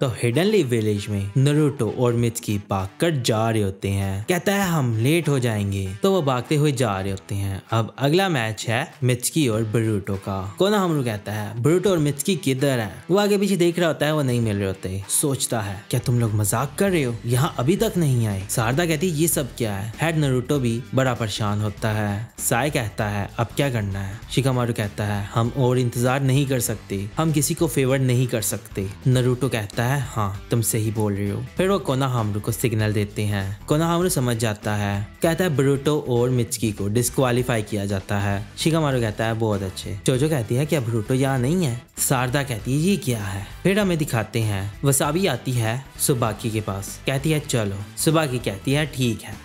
तो hiddenly village में Naruto और मित्सुकी भागकर जा रहे होते हैं। कहता है हम लेट हो जाएंगे, तो वो भागते हुए जा रहे होते हैं। अब अगला मैच है मित्सुकी और बोरुतो का। कोनोहामारू कहता है बोरुतो और मित्सुकी किधर है। वो आगे पीछे देख रहा होता है, वो नहीं मिल रहे होते। सोचता है क्या तुम लोग मजाक कर रहे हो, यहाँ अभी तक नहीं आए। सारदा कहती है ये सब क्या है। हेड नारुतो भी बड़ा परेशान होता है। साई कहता है अब क्या करना है। शिकामारू कहता है हम और इंतजार नहीं कर सकते, हम किसी को फेवर नहीं कर सकते। नारुतो कहता है हाँ तुम सही बोल रहे हो। फिर वो कोनोहामारू को सिग्नल देते हैं। कोनोहामारू समझ जाता है। कहता है बोरुतो और मित्सुकी को डिस्क्वालीफाई किया जाता है। शिकामारू कहता है बहुत अच्छे। जोजो कहती है क्या बोरुतो यहाँ नहीं है। सारदा कहती है ये क्या है। फिर हमें दिखाते हैं वसाबी आती है सुबाकी के पास। कहती है चलो। सुबाकी कहती है ठीक है।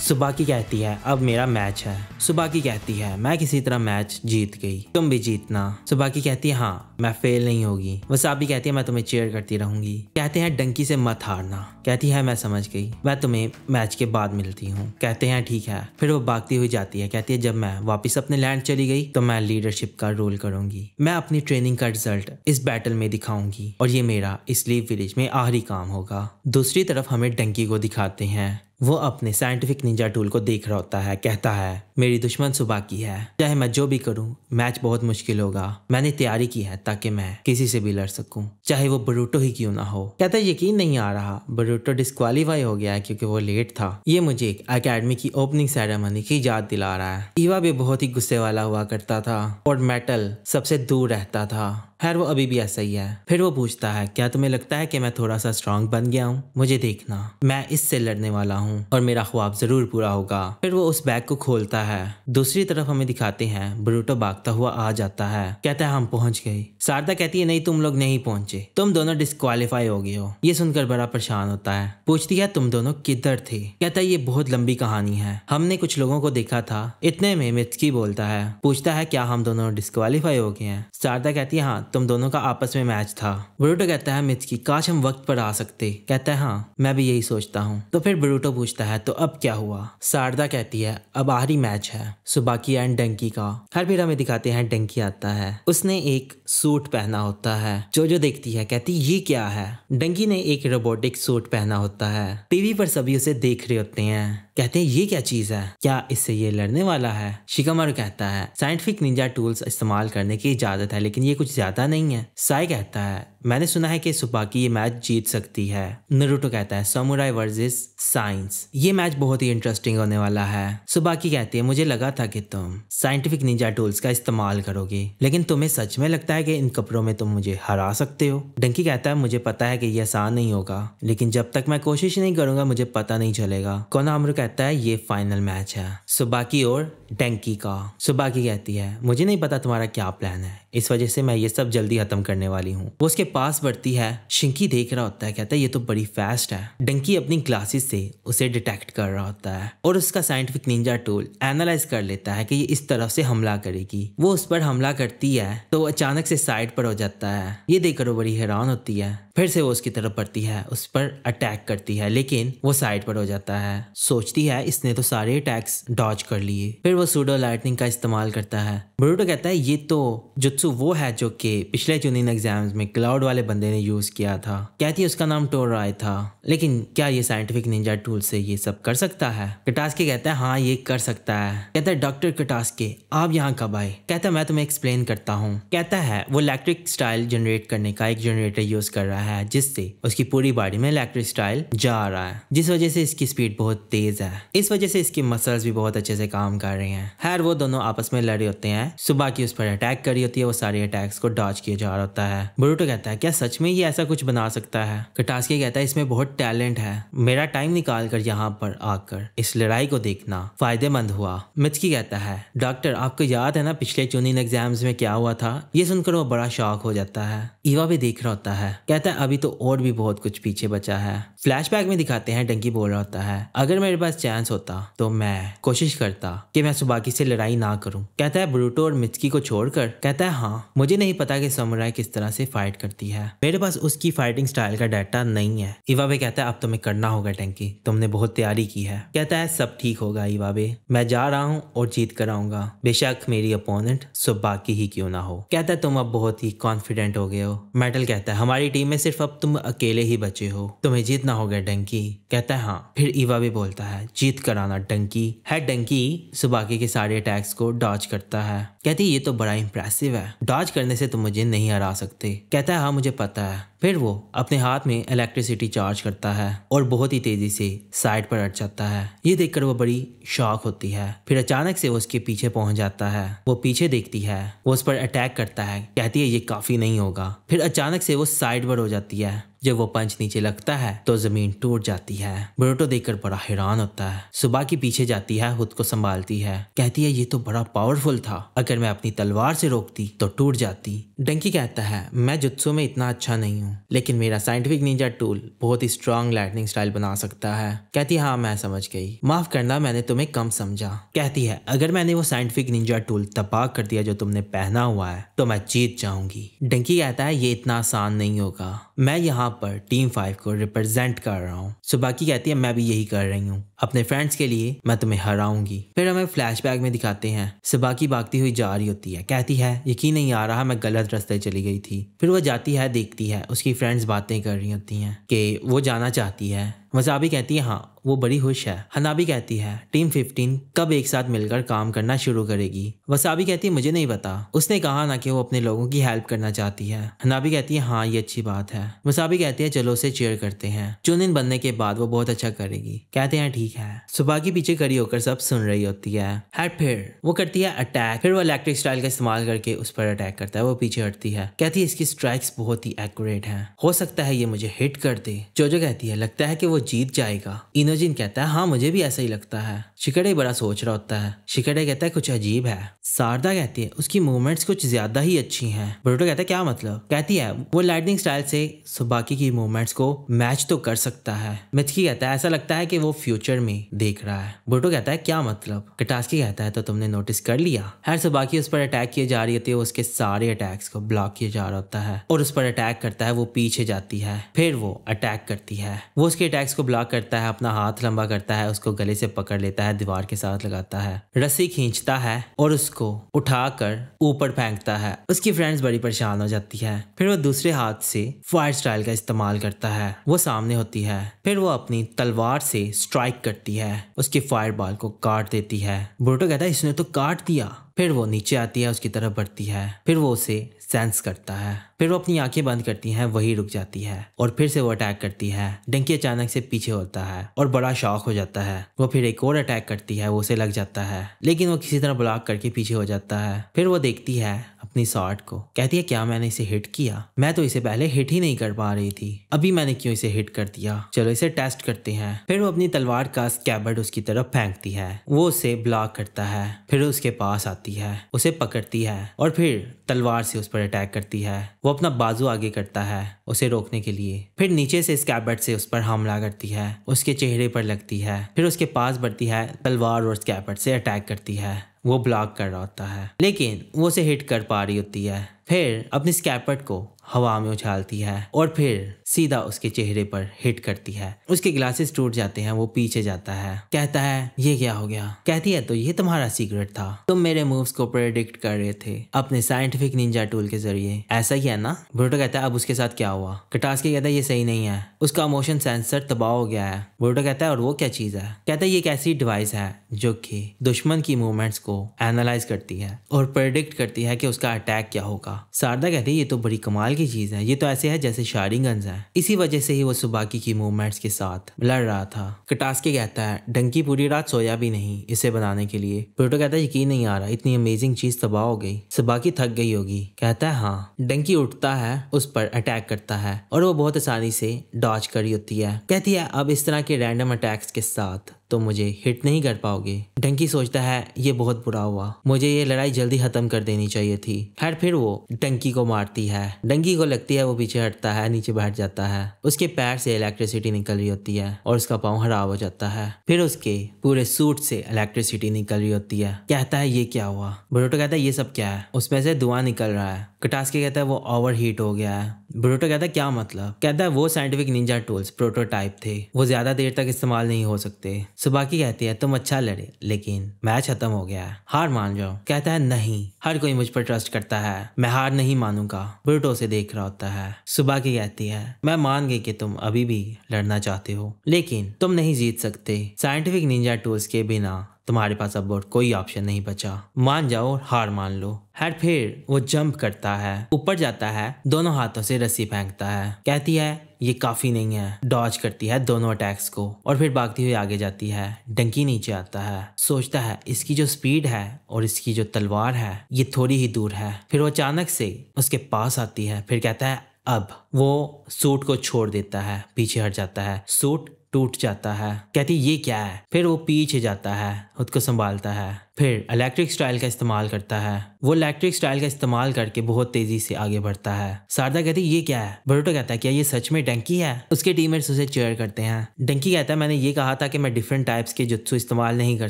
सुबाकी कहती है अब मेरा मैच है। सुबाकी कहती है मैं किसी तरह मैच जीत गई, तुम भी जीतना। सुबाकी कहती है हाँ मैं फेल नहीं होगी। वसाबी कहती है मैं तुम्हें चीयर करती रहूंगी। कहते हैं डंकी से मत हारना। कहती है मैं समझ गई, मैं तुम्हें मैच के बाद मिलती हूँ। कहते हैं ठीक है। फिर वो भागती हुई जाती है। कहती है जब मैं वापस अपने लैंड चली गई तो मैं लीडरशिप का रोल करूंगी। मैं अपनी ट्रेनिंग का रिजल्ट इस बैटल में दिखाऊंगी और ये मेरा इस लीव विलेज में आखिरी काम होगा। दूसरी तरफ हमें डंकी को दिखाते हैं। वो अपने साइंटिफिक निंजा टूल को देख रहा होता है। कहता है मेरी दुश्मन सुबाकी है, चाहे मैं जो भी करूं मैच बहुत मुश्किल होगा। मैंने तैयारी की है ताकि मैं किसी से भी लड़ सकूं, चाहे वो बोरुतो ही क्यों ना हो। कहता है यकीन नहीं आ रहा, बोरुतो डिस्क्वालीफाई हो गया है क्योंकि वो लेट था। ये मुझे एक एकेडमी की ओपनिंग सेरेमनी की याद दिला रहा है। ईवा भी बहुत ही गुस्से वाला हुआ करता था और मेटल सबसे दूर रहता था। खैर वो अभी भी ऐसा ही है। फिर वो पूछता है क्या तुम्हें लगता है कि मैं थोड़ा सा स्ट्रांग बन गया हूँ। मुझे देखना, मैं इससे लड़ने वाला हूँ और मेरा ख्वाब जरूर पूरा होगा। फिर वो उस बैग को खोलता है। दूसरी तरफ हमें दिखाते हैं बोरुतो भागता हुआ आ जाता है। कहता है हम पहुंच गए। सारदा कहती है नहीं तुम लोग नहीं पहुंचे, तुम दोनों डिस्क्वालीफाई हो गए हो। ये सुनकर बड़ा परेशान होता है। पूछती है तुम दोनों किधर थे। कहता है ये बहुत लंबी कहानी है, हमने कुछ लोगों को देखा था। इतने में मित्सुकी बोलता है। पूछता है क्या हम दोनों डिस्क्वालीफाई हो गए हैं। सारदा कहती है हाँ तुम दोनों का आपस में मैच था। बोरुतो कहता है मित्सुकी काश हम वक्त पर आ सकते। कहता है हाँ मैं भी यही सोचता हूँ। तो फिर बोरुतो पूछता है तो अब क्या हुआ। सारदा कहती है अब आखिरी मैच है सुबाकी एंड डंकी का। हर फिर हमें दिखाते हैं डंकी आता है। उसने एक सूट पहना होता है। जोजो देखती है, कहती ये क्या है। डंकी ने एक रोबोटिक सूट पहना होता है। टीवी पर सभी उसे देख रहे होते हैं। कहते हैं ये क्या चीज है, क्या इससे ये लड़ने वाला है। शिकामारू कहता है साइंटिफिक निंजा टूल्स इस्तेमाल करने की इजाजत है लेकिन ये कुछ ज्यादा नहीं है। साई कहता है मैंने सुना है कि सुबाकी ये मैच जीत सकती है। नारुतो कहता है समुराई वर्सेस साइंस, ये मैच बहुत ही इंटरेस्टिंग होने वाला है। सुबाकी कहती है मुझे लगा था कि तुम साइंटिफिक निंजा टूल्स का इस्तेमाल करोगे, लेकिन तुम्हें सच में लगता है कि इन कपड़ों में तुम मुझे हरा सकते हो। डंकी कहता है मुझे पता है कि ये आसान नहीं होगा, लेकिन जब तक मैं कोशिश नहीं करूंगा मुझे पता नहीं चलेगा। कोनोहामारू कहता है ये फाइनल मैच है सुबाकी और डंकी का। सुबाकी कहती है मुझे नहीं पता तुम्हारा क्या प्लान है, इस वजह से मैं ये सब जल्दी खत्म करने वाली हूँ। वो उसके पास बढ़ती है। शिंकी देख रहा होता है। कहता है ये तो बड़ी फास्ट है। डंकी अपनी ग्लासेस से उसे डिटेक्ट कर रहा होता है और उसका साइंटिफिक निंजा टूल एनालाइज कर लेता है कि ये इस तरफ से हमला करेगी। वो उस पर हमला करती है तो अचानक से साइड पर हो जाता है। ये देखकर वो बड़ी हैरान होती है। फिर से वो उसकी तरफ बढ़ती है, उस पर अटैक करती है, लेकिन वो साइड पर हो जाता है। सोचती है इसने तो सारे अटैक्स डॉज कर लिए। फिर वो सूडो लाइटनिंग का इस्तेमाल करता है। बोरुतो कहता है ये तो जुत्सु वो है जो कि पिछले चुनिन एग्जाम्स में क्लाउड वाले बंदे ने यूज किया था। कहती है उसका नाम टोराई था, लेकिन क्या ये साइंटिफिक निंजा टूल से ये सब कर सकता है। कटास्के कहता है हाँ ये कर सकता है। कहता है डॉक्टर कटास्के आप यहाँ कब आए। कहता है मैं तुम्हें एक्सप्लेन करता हूँ। कहता है वो इलेक्ट्रिक स्टाइल जनरेट करने का एक जनरेटर यूज कर रहा है जिससे उसकी पूरी बॉडी में इलेक्ट्रिक स्टाइल जा रहा है, जिस वजह से इसकी स्पीड बहुत तेज है। इस वजह से इसकी मसल्स भी बहुत अच्छे से काम कर रहे हैं। खैर वो दोनों आपस में लड़े होते हैं। सुबाकी उस पर अटैक करी होती है, वो सारे अटैक्स को डॉज किया जा रहा होता है। बोरुतो कहता है क्या सच में ये ऐसा कुछ बना सकता है। कटास्के कहता है इसमें बहुत टैलेंट है, मेरा टाइम निकाल कर यहाँ पर आकर इस लड़ाई को देखना फायदेमंद हुआ। मित्सुकी कहता है डॉक्टर आपको याद है ना पिछले चुनिन एग्जाम्स में क्या हुआ था। ये सुनकर वो बड़ा शॉक हो जाता है। ईवा भी देख रहा होता है। कहता है अभी तो और भी बहुत कुछ पीछे बचा है। फ्लैशबैक में दिखाते हैं डंकी बोल रहा होता है, अगर मेरे पास चांस होता तो मैं कोशिश करता कि मैं सुबाकी से लड़ाई ना करूं। कहता है ब्रूटो और मित्सुकी को छोड़कर। कहता है हाँ, मुझे नहीं पता कि समुराई किस तरह से फाइट करती है, मेरे पास उसकी फाइटिंग स्टाइल का डाटा नहीं है। इवाबे कहता है अब तुम्हें करना होगा डंकी, तुमने बहुत तैयारी की है। कहता है सब ठीक होगा इवाबे, मैं जा रहा हूँ और जीत कर आऊंगा, बेशक मेरी अपोनेंट सुबाकी ही क्यों ना हो। कहता है तुम अब बहुत ही कॉन्फिडेंट हो गए हो। मेटल कहता है हमारी टीम में सिर्फ अब तुम अकेले ही बचे हो, तुम्हें जीतना होगा डंकी। कहता है हाँ। फिर इवाबे बोलता है जीत कर आना डंकी। है डंकी सुबाकी के सारे अटैक्स को डॉज करता है। कहती है ये तो बड़ा इंप्रेसिव है, डॉज करने से तुम मुझे नहीं हरा सकते। कहता है हाँ मुझे पता है। फिर वो अपने हाथ में इलेक्ट्रिसिटी चार्ज करता है और बहुत ही तेजी से साइड पर अट जाता है। ये देखकर वो बड़ी शॉक होती है। फिर अचानक से वो उसके पीछे पहुंच जाता है। वो पीछे देखती है, वो उस पर अटैक करता है। कहती है ये काफी नहीं होगा। फिर अचानक से वो साइड पर हो जाती है। जब वो पंच नीचे लगता है तो जमीन टूट जाती है। बोरुतो देखकर बड़ा हैरान होता है। सुबाकी पीछे जाती है, खुद को संभालती है। कहती है ये तो बड़ा पावरफुल था, अगर मैं अपनी तलवार से रोकती तो टूट जाती। डंकी कहता है मैं जुत्सु में इतना अच्छा नहीं हूँ, लेकिन मेरा साइंटिफिक निंजा टूल बहुत ही स्ट्रॉन्ग लाइटनिंग स्टाइल बना सकता है। कहती है हाँ मैं समझ गई, माफ करना मैंने तुम्हें कम समझा। कहती है अगर मैंने वो साइंटिफिक निंजा टूल तबाह कर दिया जो तुमने पहना हुआ है तो मैं जीत जाऊंगी। डंकी कहता है ये इतना आसान नहीं होगा, मैं यहाँ पर टीम 5 को रिप्रेजेंट कर रहा हूँ। सुबाकी कहती है मैं भी यही कर रही हूँ, अपने फ्रेंड्स के लिए मैं तुम्हें हराऊंगी। फिर हमें फ्लैशबैक में दिखाते हैं सुबाकी भागती हुई जा रही होती है। कहती है यकीन नहीं आ रहा मैं गलत रास्ते चली गई थी। फिर वो जाती है, देखती है उसकी फ्रेंड्स बातें कर रही होती हैं कि वो जाना चाहती है। वसाबी कहती है हाँ वो बड़ी खुश है। हनाबी कहती है टीम 15 कब एक साथ मिलकर काम करना शुरू करेगी। वसाबी कहती है मुझे नहीं पता, उसने कहा ना कि वो अपने लोगों की हेल्प करना चाहती है। हनाबी कहती है हाँ ये अच्छी बात है। वसाबी कहती है चलो उसे चेयर करते हैं, चुनिन बनने के बाद वो बहुत अच्छा करेगी। कहते हैं ठीक है। सुबाकी पीछे खड़ी होकर सब सुन रही होती है। फिर वो करती है अटैक। फिर वो इलेक्ट्रिक स्टाइल का इस्तेमाल करके उस पर अटैक करता है। वो पीछे हटती है। कहती है इसकी स्ट्राइक्स बहुत ही एक्यूरेट हैं, हो सकता है ये मुझे हिट कर दे। जोजो कहती है लगता है कि वो जीत जाएगा। इनोजिन कहता है हाँ मुझे भी ऐसा ही लगता है। शिकड़े बड़ा सोच रहा होता है। शिकड़े कहता है कुछ अजीब है। शारदा कहती है उसकी मूवमेंट्स कुछ ज्यादा ही अच्छी हैं। बोरुतो कहता है क्या मतलब। कहती है वो लाइटनिंग स्टाइल से सुबाकी की मूवमेंट्स को मैच तो कर सकता है। मित्सुकी कहता है ऐसा लगता है कि वो फ्यूचर में देख रहा है। बोरुतो कहता है क्या मतलब। कटास्की कहता है तो तुमने नोटिस कर लिया। हर सुबाकी उस पर अटैक किए जा रही होती है, उसके सारे अटैक्स को ब्लॉक किया जा रहा होता है और उस पर अटैक करता है। वो पीछे जाती है, फिर वो अटैक करती है। वो उसके अटैक्स को ब्लॉक करता है, अपना हाथ लंबा करता है, उसको गले से पकड़ लेता है, दीवार के साथ लगाता है, रस्सी खींचता है और उसको उठाकर ऊपर फेंकता है। उसकी फ्रेंड्स बड़ी परेशान हो जाती है। फिर वो दूसरे हाथ से फायर स्टाइल का इस्तेमाल करता है। वो सामने होती है। फिर वो अपनी तलवार से स्ट्राइक करती है, उसकी फायर बॉल को काट देती है। बोरुतो कहता है इसने तो काट दिया। फिर वो नीचे आती है, उसकी तरफ बढ़ती है। फिर वो उसे सेंस करता है। फिर वो अपनी आंखें बंद करती हैं, वही रुक जाती है और फिर से वो अटैक करती है। डंकी अचानक से पीछे होता है और बड़ा शॉक हो जाता है। वो फिर एक और अटैक करती है, वो उसे लग जाता है, लेकिन वो किसी तरह ब्लॉक करके पीछे हो जाता है। फिर वो देखती है अपनी शॉट को। कहती है क्या मैंने इसे हिट किया, मैं तो इसे पहले हिट ही नहीं कर पा रही थी, अभी मैंने क्यों इसे हिट कर दिया, चलो इसे टेस्ट करते हैं। फिर वो अपनी तलवार का स्कैबर्ड उसकी तरफ फेंकती है, वो उसे ब्लॉक करता है। फिर उसके पास आती है, उसे पकड़ती है और फिर तलवार से उस पर अटैक करती है। वो अपना बाजू आगे करता है उसे रोकने के लिए। फिर नीचे से स्कैबर्ड से उस पर हमला करती है, उसके चेहरे पर लगती है। फिर उसके पास बढ़ती है, तलवार और स्कैबर्ड से अटैक करती है। वो ब्लॉक कर रहा होता है, लेकिन वो उसे हिट कर पा रही होती है। फिर अपनी स्कैबर्ड को हवा में उछालती है और फिर सीधा उसके चेहरे पर हिट करती है। उसके ग्लासेस टूट जाते हैं, वो पीछे जाता है। कहता है ये क्या हो गया। कहती है तो ये तुम्हारा सीक्रेट था, तुम मेरे मूव्स को प्रेडिक्ट कर रहे थे अपने साइंटिफिक निंजा टूल के जरिए, ऐसा ही है ना। बोरुतो कहता है अब उसके साथ क्या हुआ। कटास्की कहता है ये सही नहीं है, उसका मोशन सेंसर तबाह हो गया है। बोरुतो कहता है और वो क्या चीज है। कहता है ये एक ऐसी डिवाइस है जो कि दुश्मन की मूवमेंट्स को एनालाइज करती है और प्रेडिक्ट करती है कि उसका अटैक क्या होगा। शारदा कहती है ये तो बड़ी कमाल की चीज है, ये तो ऐसे है जैसे शारिंगन्स है। इसी वजह से ही वो सुबाकी की मूवमेंट्स के साथ लड़ रहा था। कटास्की कहता है डंकी पूरी रात सोया भी नहीं इसे बनाने के लिए। बोरुतो कहता है यकीन नहीं आ रहा, इतनी अमेजिंग चीज तबाह हो गई, सुबाकी थक गई होगी। कहता है हाँ। डंकी उठता है, उस पर अटैक करता है और वो बहुत आसानी से डॉज करी होती है। कहती है अब इस तरह के रैंडम अटैक्स के साथ तुम मुझे हिट नहीं कर पाओगे। डंकी सोचता है ये बहुत बुरा हुआ, मुझे ये लड़ाई जल्दी खत्म कर देनी चाहिए थी। खैर फिर वो डंकी को मारती है। डंकी को लगती है वो पीछे हटता है, नीचे बैठ जाता है। उसके पैर से इलेक्ट्रिसिटी निकल रही होती है और उसका पाँव खराब हो जाता है। फिर उसके पूरे सूट से इलेक्ट्रिसिटी निकल रही होती है। कहता है ये क्या हुआ? बोरुतो कहता है ये सब क्या है? उसमें से धुआं निकल रहा है। कटास्की कहता है वो ओवर हीट हो गया है। बोरुतो कहता है क्या मतलब? कहता है वो साइंटिफिक निंजा टूल्स प्रोटोटाइप थे, वो ज्यादा देर तक इस्तेमाल नहीं हो सकते। सुबाकी कहती है तुम अच्छा लड़े लेकिन मैच खत्म हो गया है, हार मान जाओ। कहता है नहीं, हर कोई मुझ पर ट्रस्ट करता है, मैं हार नहीं मानूंगा। बोरुतो से देख रहा होता है। सुबाकी कहती है मैं मान गई कि तुम अभी भी लड़ना चाहते हो लेकिन तुम नहीं जीत सकते। साइंटिफिक निंजा टूल्स के बिना तुम्हारे पास अब और कोई ऑप्शन नहीं बचा, मान जाओ और हार मान लो। हर फिर वो जंप करता है, ऊपर जाता है, दोनों हाथों से रस्सी फेंकता है। कहती है ये काफी नहीं है। डॉज करती है दोनों अटैक्स को और फिर भागती हुई आगे जाती है। डंकी नीचे आता है, सोचता है इसकी जो स्पीड है और इसकी जो तलवार है ये थोड़ी ही दूर है। फिर वो अचानक से उसके पास आती है। फिर कहता है अब वो सूट को छोड़ देता है, पीछे हट जाता है, सूट टूट जाता है। कहती ये क्या है? फिर वो पीछे जाता है, खुद को संभालता है, फिर इलेक्ट्रिक स्टाइल का इस्तेमाल करता है। वो इलेक्ट्रिक स्टाइल का इस्तेमाल करके बहुत तेजी से आगे बढ़ता है। शारदा कहती ये क्या है? बोरुतो कहता है क्या ये सच में डंकी है? उसके टीममेट्स उसे चीयर करते हैं। डंकी कहता है मैंने ये कहा था कि मैं डिफरेंट टाइप्स के जुत्सु इस्तेमाल नहीं कर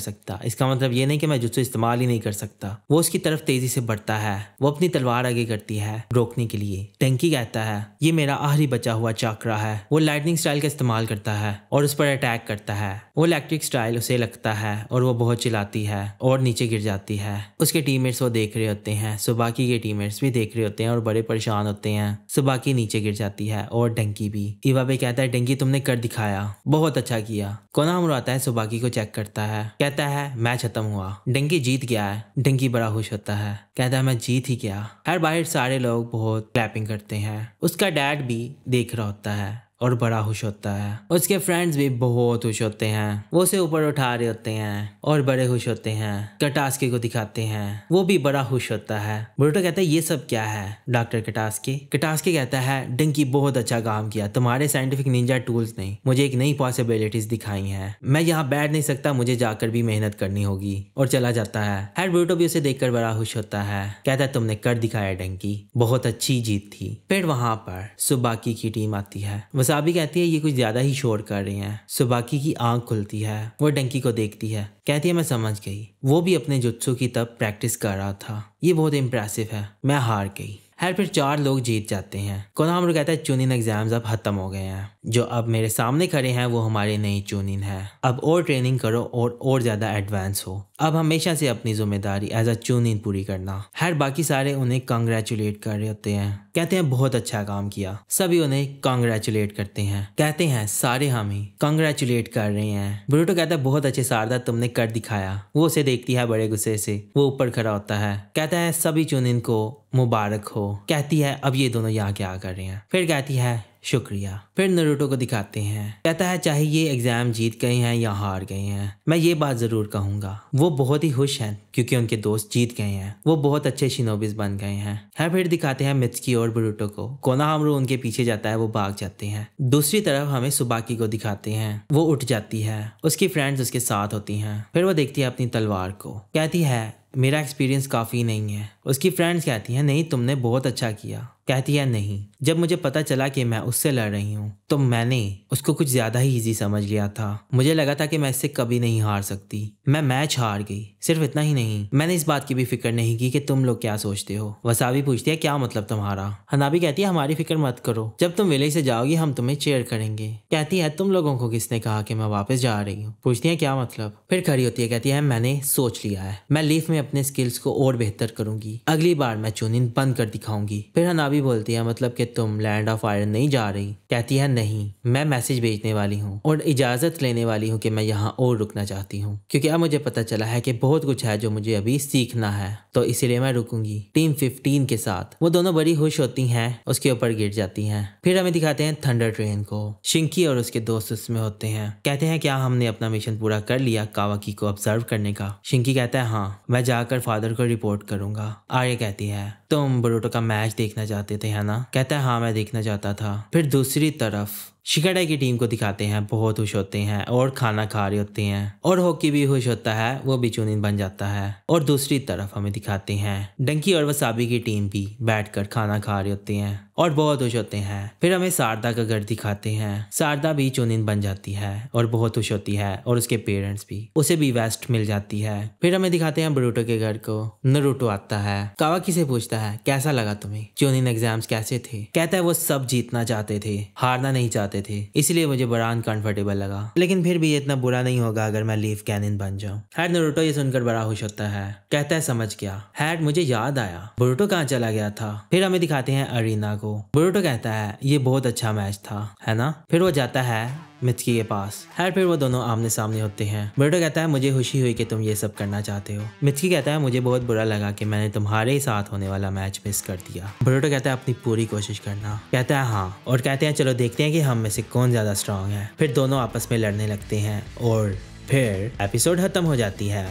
सकता, इसका मतलब ये नहीं कि मैं जुत्सु इस्तेमाल ही नहीं कर सकता। वो उसकी तरफ तेजी से बढ़ता है, वो अपनी तलवार आगे करती है रोकने के लिए। डंकी कहता है ये मेरा आखिरी बचा हुआ चक्रा है। वो लाइटनिंग स्टाइल का इस्तेमाल करता है और उस पर अटैक करता है। वो इलेक्ट्रिक स्टाइल उसे लगता है और वो बहुत चिल्लाती है और नीचे गिर जाती है। उसके टीममेट्स वो देख रहे होते हैं, सुबाकी के टीममेट्स भी देख रहे होते हैं और बड़े परेशान होते हैं। सुबाकी नीचे गिर जाती है और डंकी भी। इवाबे कहता है डंकी तुमने कर दिखाया, बहुत अच्छा किया। कोनाहामारू आता है, सुबाकी को चेक करता है, कहता है मैच खत्म हुआ, डंकी जीत गया है। डंकी बड़ा खुश होता है, कहता है मैं जीत ही गया। हर बाहर सारे लोग बहुत क्लैपिंग करते हैं। उसका डैड भी देख रहा होता है और बड़ा खुश होता है। उसके फ्रेंड्स भी बहुत खुश होते हैं, वो उसे ऊपर उठा रहे होते हैं और बड़े खुश होते हैं। कटास्की को दिखाते हैं, वो भी बड़ा खुश होता है। बोरुतो कहता है ये सब क्या है डॉक्टर कटास्की? कटास्की कहता है डंकी बहुत अच्छा काम किया, तुम्हारे साइंटिफिक निंजा टूल्स ने मुझे एक नई पॉसिबिलिटीज दिखाई हैं। मैं यहाँ बैठ नहीं सकता, मुझे जाकर भी मेहनत करनी होगी। और चला जाता है। हर बोरुतो भी उसे देखकर बड़ा खुश होता है, कहता है तुमने कर दिखाया डंकी, बहुत अच्छी जीत थी। फिर वहां पर सुबाकी की टीम आती है। वसाबी कहती है ये कुछ ज्यादा ही शोर कर रहे हैं। सुबाकी की आंख खुलती है, वो डंकी को देखती है, कहती है मैं समझ गई, वो भी अपने जुत्सु की तब प्रैक्टिस कर रहा था, ये बहुत इम्प्रेसिव है, मैं हार गई। फिर 4 लोग जीत जाते हैं। कोनाहामारू कहता है चूनिन एग्जाम्स अब खत्म हो गए हैं, जो अब मेरे सामने खड़े हैं वो हमारे नई चूनिन है। अब और ट्रेनिंग करो और ज्यादा एडवांस हो, अब हमेशा से अपनी जिम्मेदारी एज अ चूनिन पूरी करना। बाकी सारे उन्हें कांग्रेचुलेट कर रहे होते हैं, कहते हैं बहुत अच्छा काम किया। सभी उन्हें कांग्रेचुलेट करते हैं, कहते हैं सारे हमें कांग्रेचुलेट कर रहे हैं। बोरुतो कहता है बहुत अच्छे शारदा, तुमने कर दिखाया। वो उसे देखती है बड़े गुस्से से, वो ऊपर खड़ा होता है, कहता है सभी चूनिन को मुबारक हो। कहती है अब ये दोनों यहाँ क्या कर रहे हैं? फिर कहती है शुक्रिया। फिर नारुतो को दिखाते हैं, कहता है चाहे ये एग्जाम जीत गए हैं या हार गए हैं, मैं ये बात जरूर कहूंगा, वो बहुत ही खुश हैं क्योंकि उनके दोस्त जीत गए हैं, वो बहुत अच्छे शिनोबिस बन गए हैं। फिर दिखाते हैं मित्सुकी और बोरुतो को। कोनाहामारू उनके पीछे जाता है, वो भाग जाते हैं। दूसरी तरफ हमें सुबाकी को दिखाते हैं, वो उठ जाती है, उसकी फ्रेंड्स उसके साथ होती हैं। फिर वो देखती है अपनी तलवार को, कहती है मेरा एक्सपीरियंस काफ़ी नहीं है। उसकी फ्रेंड्स कहती हैं नहीं तुमने बहुत अच्छा किया। कहती है नहीं, जब मुझे पता चला कि मैं उससे लड़ रही हूँ तो मैंने उसको कुछ ज़्यादा ही इजी समझ लिया था। मुझे लगा था कि मैं इससे कभी नहीं हार सकती। मैं मैच हार गई। सिर्फ इतना ही नहीं, मैंने इस बात की भी फिक्र नहीं की कि तुम लोग क्या सोचते हो। वसाबी पूछती है क्या मतलब तुम्हारा? हनाबी कहती है हमारी फिक्र मत करो, जब तुम विलेज से जाओगी हम तुम्हें चेयर करेंगे। कहती है तुम लोगों को किसने कहा कि मैं वापस जा रही हूँ? पूछती है क्या मतलब? फिर खड़ी होती है, कहती है मैंने सोच लिया है, मैं लीफ में अपने स्किल्स को और बेहतर करूंगी, अगली बार मैं चूनिन बंद कर दिखाऊंगी। फिर हनाबी बोलती है मतलब कि तुम लैंड ऑफ आयरन नहीं जा रही? कहती है नहीं, मैं मैसेज भेजने वाली हूँ और इजाजत लेने वाली हूँ कि मैं यहाँ और रुकना चाहती हूँ, क्योंकि अब मुझे पता चला है कि बहुत कुछ है जो मुझे अभी सीखना है, तो इसीलिए मैं रुकूंगी। टीम 15 के साथ वो दोनों बड़ी खुश होती हैं, उसके ऊपर गिर जाती हैं। फिर हमें दिखाते हैं थंडर ट्रेन को। शिंकी और उसके दोस्त उसमें होते हैं, कहते हैं क्या हमने अपना मिशन पूरा कर लिया कावाकी को ऑब्जर्व करने का? शिंकी कहता है हाँ, मैं जाकर फादर को रिपोर्ट करूंगा। आर्या कहती है तुम बोरुतो का मैच देखना चाहते थे है ना? कहता है हाँ मैं देखना चाहता था। फिर दूसरी तरफ शिकाडाई की टीम को दिखाते हैं, बहुत खुश होते हैं और खाना खा रहे होते हैं और हॉकी भी खुश होता है, वो भी चूनिन बन जाता है। और दूसरी तरफ हमें दिखाते हैं डंकी और वसाबी की टीम भी बैठकर खाना खा रहे होते हैं और बहुत खुश होते हैं। फिर हमें शारदा का घर दिखाते हैं, शारदा भी चूनिन बन जाती है और बहुत खुश होती है और उसके पेरेंट्स भी, उसे भी वेस्ट मिल जाती है। फिर हमें दिखाते हैं बोरुतो के घर को। नारुतो आता है, कावाकी से पूछता है कैसा लगा तुम्हें, चूनिन एग्जाम्स कैसे थे। कहता है वो सब जीतना चाहते थे, हारना नहीं चाहते थे, इसलिए मुझे बड़ा अनकंफर्टेबल लगा, लेकिन फिर भी इतना बुरा नहीं होगा अगर मैं लीफ कैनिन बन जाऊं। हैड नारुतो ये सुनकर बड़ा खुश होता है, कहता है समझ गया। हैड मुझे याद आया बोरुतो कहाँ चला गया था। फिर हमें दिखाते हैं अरीना को। बोरुतो कहता है ये बहुत अच्छा मैच था, है ना। फिर वो जाता है मित्सुकी के पास। फिर वो दोनों आमने सामने होते हैं। बोरुतो कहता है मुझे खुशी हुई कि तुम ये सब करना चाहते हो। मित्सुकी कहता है मुझे बहुत बुरा लगा कि मैंने तुम्हारे साथ होने वाला मैच मिस कर दिया। बोरुतो कहता है अपनी पूरी कोशिश करना। कहता है हाँ, और कहते हैं चलो देखते हैं कि हम में से कौन ज्यादा स्ट्रांग है। फिर दोनों आपस में लड़ने लगते हैं और फिर एपिसोड खत्म हो जाती है।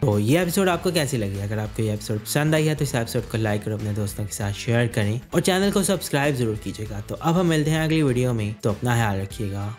तो ये एपिसोड आपको कैसी लगी? अगर आपको ये एपिसोड पसंद आई है तो इस एपिसोड को लाइक और अपने दोस्तों के साथ शेयर करें और चैनल को सब्सक्राइब जरूर कीजिएगा। तो अब हम मिलते हैं अगली वीडियो में, तो अपना ख्याल रखिएगा।